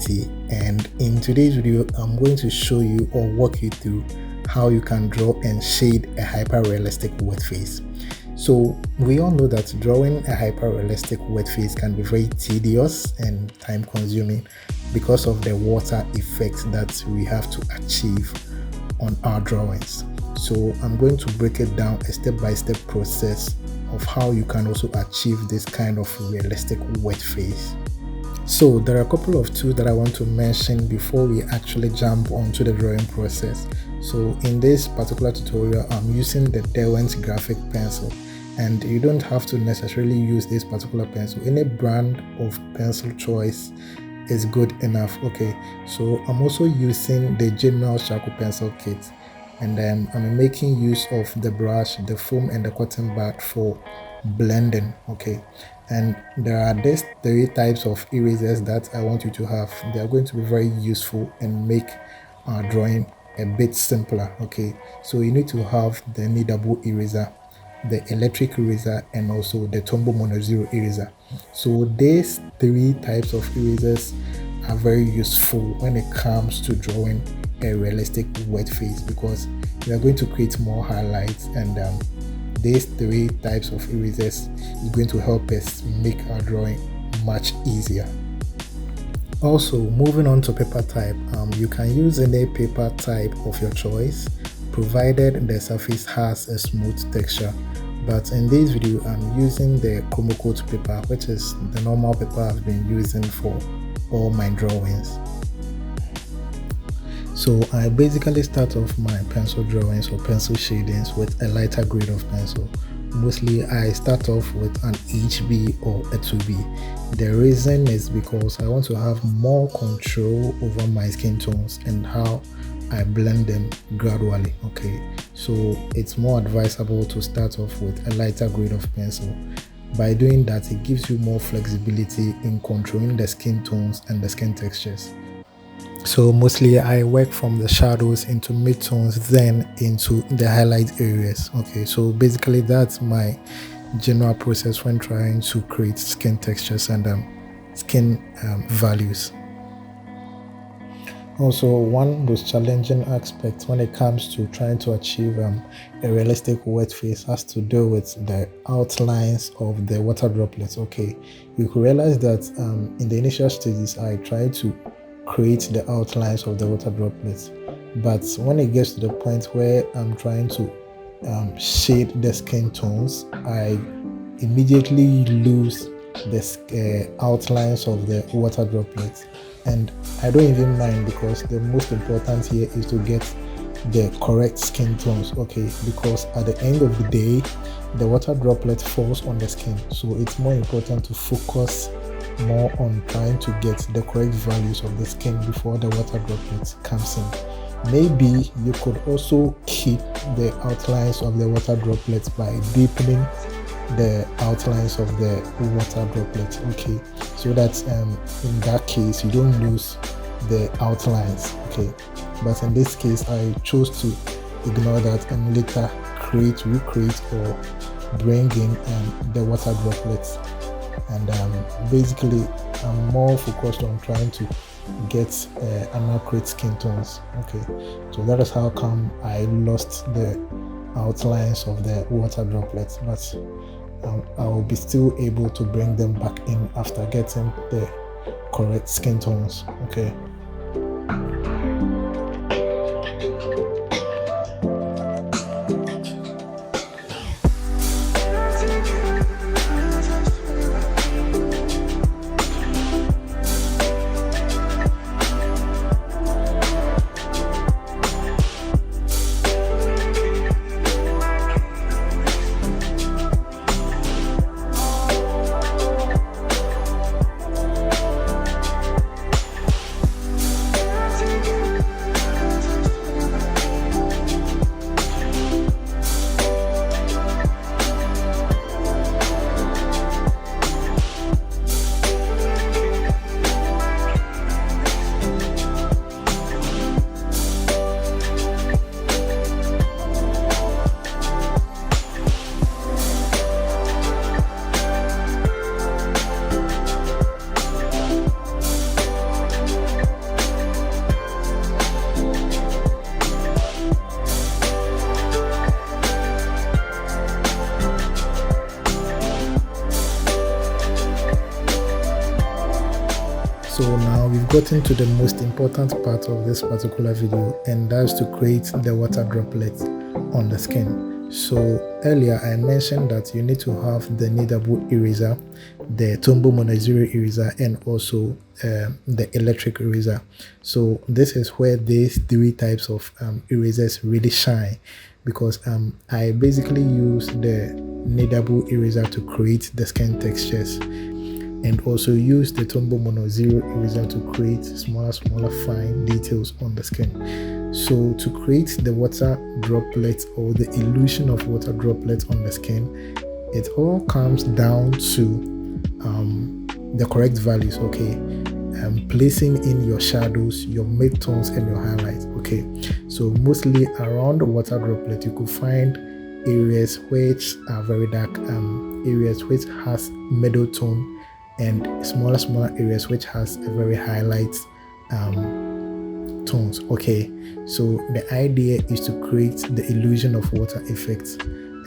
flexibility, and in today's video I'm going to show you or walk you through how you can draw and shade a hyper-realistic wet face. So we all know that drawing a hyper-realistic wet face can be very tedious and time-consuming because of the water effect that we have to achieve on our drawings. So I'm going to break it down a step-by-step process of how you can also achieve this kind of realistic wet face. So there are a couple of tools that I want to mention before we actually jump onto the drawing process. So in this particular tutorial I'm using the Derwent's graphic pencil, and you don't have to necessarily use this particular pencil. Any brand of pencil choice is good enough. Okay, so I'm also using the general charcoal pencil kit, and then I'm making use of the brush, the foam and the cotton bud for blending. Okay, and there are these 3 types of erasers that I want you to have. They are going to be very useful and make our drawing a bit simpler. Okay, so you need to have the kneadable eraser, the electric eraser, and also the Tombow Mono Zero eraser. So these 3 types of erasers are very useful when it comes to drawing a realistic wet face, because we are going to create more highlights, and these 3 types of erasers is going to help us make our drawing much easier. Also, moving on to paper type, you can use any paper type of your choice provided the surface has a smooth texture. But in this video I'm using the Chroma Coat paper, which is the normal paper I've been using for all my drawings. So I basically start off my pencil drawings or pencil shadings with a lighter grade of pencil. Mostly I start off with an HB or a 2B. The reason is because I want to have more control over my skin tones and how I blend them gradually. Okay, so it's more advisable to start off with a lighter grade of pencil. By doing that, it gives you more flexibility in controlling the skin tones and the skin textures. So mostly I work from the shadows into midtones, then into the highlight areas. Okay, so basically that's my general process when trying to create skin textures and skin values. Also, one of those challenging aspects when it comes to trying to achieve a realistic wet face has to do with the outlines of the water droplets. Okay, you could realize that in the initial stages I tried to create the outlines of the water droplets, but when it gets to the point where I'm trying to shade the skin tones, I immediately lose the outlines of the water droplets. And I don't even mind, because the most important here is to get the correct skin tones. Okay, because at the end of the day the water droplet falls on the skin, so it's more important to focus more on trying to get the correct values of the skin before the water droplet comes in. Maybe you could also keep the outlines of the water droplets by deepening the outlines of the water droplets. Okay, so that in that case you don't lose the outlines. Okay, but in this case I chose to ignore that and later recreate or bring in the water droplets. And basically I'm more focused on trying to get an accurate skin tones. Okay, so that is how come I lost the outlines of the water droplets, but I will be still able to bring them back in after getting the correct skin tones. Okay. So now we've gotten to the most important part of this particular video, and that's to create the water droplets on the skin. So earlier I mentioned that you need to have the kneadable eraser, the Tombow Mono Zero eraser, and also the electric eraser. So this is where these three types of erasers really shine, because I basically use the kneadable eraser to create the skin textures, and also use the Tombow Mono Zero eraser to create smaller fine details on the skin. So to create the water droplets, or the illusion of water droplets on the skin, it all comes down to the correct values, okay? Placing in your shadows, your midtones, and your highlights, okay? So mostly around the water droplet, you could find areas which are very dark, areas which has middle tone, and smaller areas which has a very highlight tones, okay? So the idea is to create the illusion of water effects,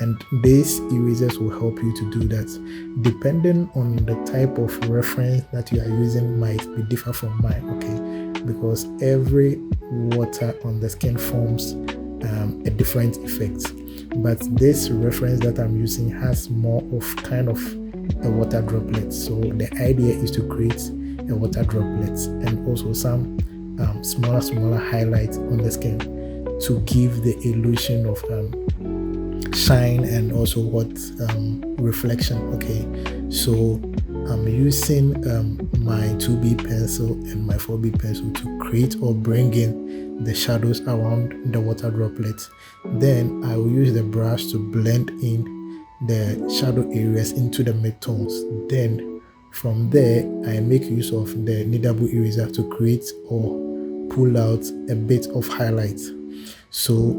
and these erasers will help you to do that. Depending on the type of reference that you are using might be different from mine, okay? Because every water on the skin forms a different effect, but this reference that I'm using has more of kind of a water droplet. So the idea is to create a water droplet and also some smaller highlights on the skin to give the illusion of shine and also what reflection, okay? So I'm using my 2B pencil and my 4B pencil to create or bring in the shadows around the water droplets. Then I will use the brush to blend in the shadow areas into the midtones. Then from there I make use of the kneadable eraser to create or pull out a bit of highlights. So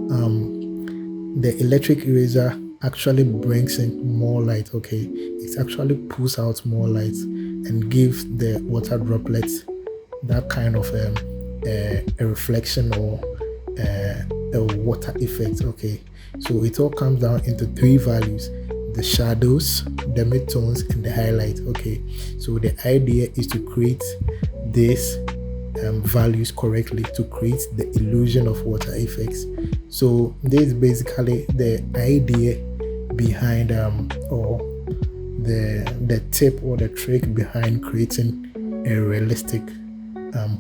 the electric eraser actually brings in more light, okay? It actually pulls out more light and gives the water droplets that kind of a reflection or a water effect, okay? So it all comes down into three values: the shadows, the midtones, and the highlight, okay? So the idea is to create these values correctly to create the illusion of water effects. So this is basically the idea behind or the tip or the trick behind creating a realistic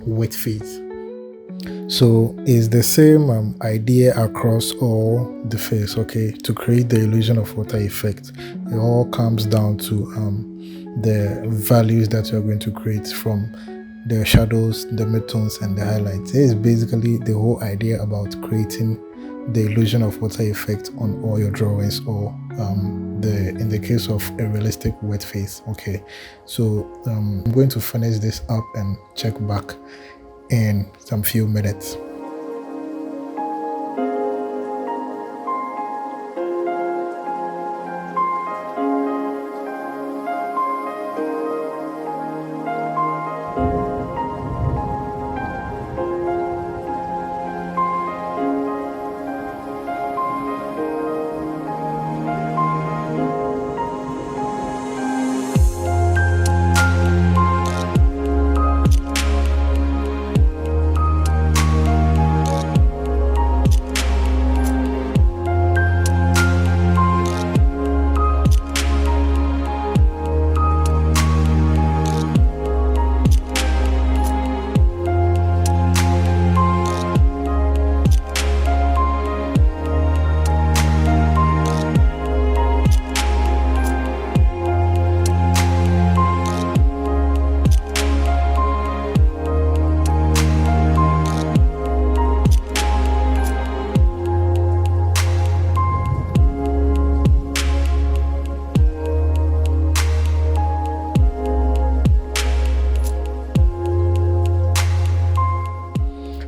wet face. So it's the same idea across all the face, okay? To create the illusion of water effect, it all comes down to the values that you're going to create from the shadows, the midtones, and the highlights. This is basically the whole idea about creating the illusion of water effect on all your drawings, or in the case of a realistic wet face, okay? So I'm going to finish this up and check back in some few minutes.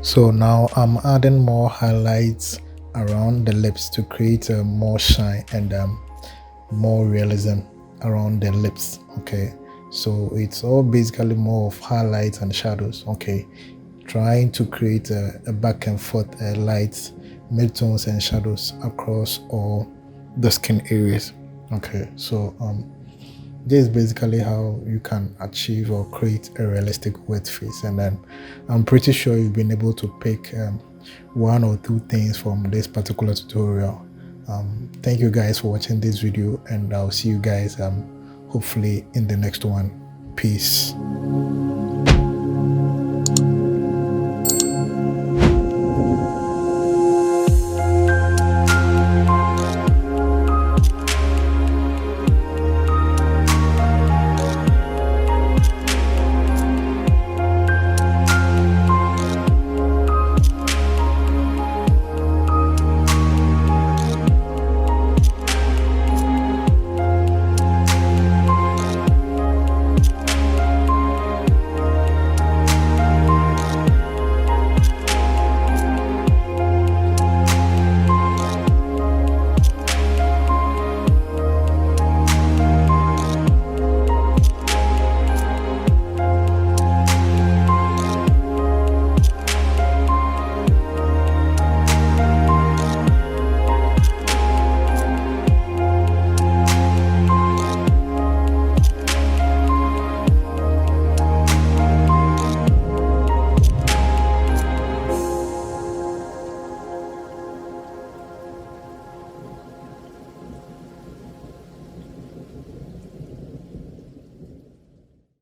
So now I'm adding more highlights around the lips to create more shine and more realism around the lips, okay? So it's all basically more of highlights and shadows, okay? Trying to create a back and forth lights, midtones, and shadows across all the skin areas, okay? So this is basically how you can achieve or create a realistic wet face. And then I'm pretty sure you've been able to pick one or two things from this particular tutorial. Thank you guys for watching this video, and I'll see you guys hopefully in the next one. Peace.